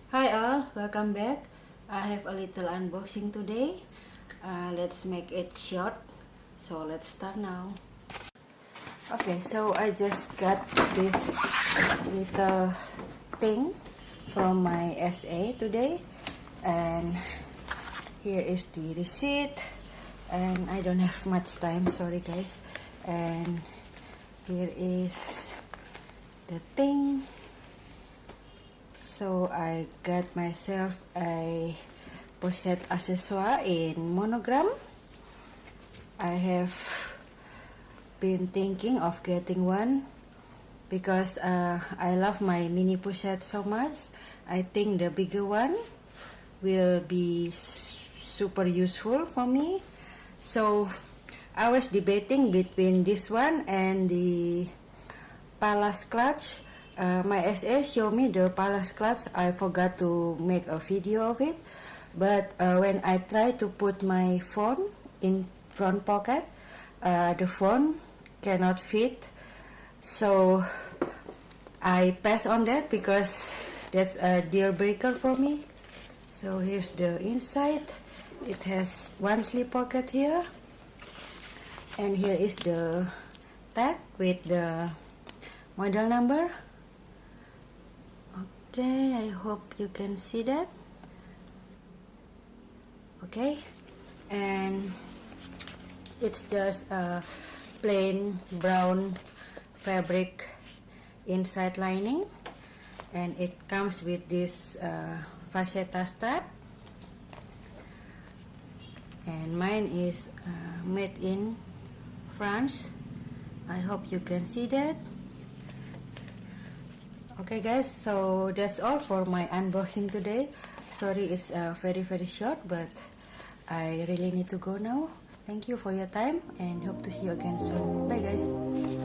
Hi all, welcome back. I have a little unboxing today. Let's make it short. So let's start now. Okay, so I just got this little thing from my SA today, and here is the receipt. And I don't have much time, sorry guys. And here is the thing. So I got myself a pochette accessoire in monogram. I have been thinking of getting one because I love my mini pochette so much. I think the bigger one will be super useful for me. So I was debating between this one and the Palace clutch. My SA showed me the Palace clutch. I forgot to make a video of it, but when I tried to put my phone in front pocket, the phone cannot fit, so I pass on that because that's a deal breaker for me. So here's the inside. It has one slip pocket here, and here is the tag with the model number. Okay, I hope you can see that. Okay, and it's just a plain brown fabric inside lining, and it comes with this fascetta strap, and mine is made in France. I hope you can see that. Okay guys, so that's all for my unboxing today. Sorry it's very short, but I really need to go now. Thank you for your time and hope to see you again soon. Bye guys.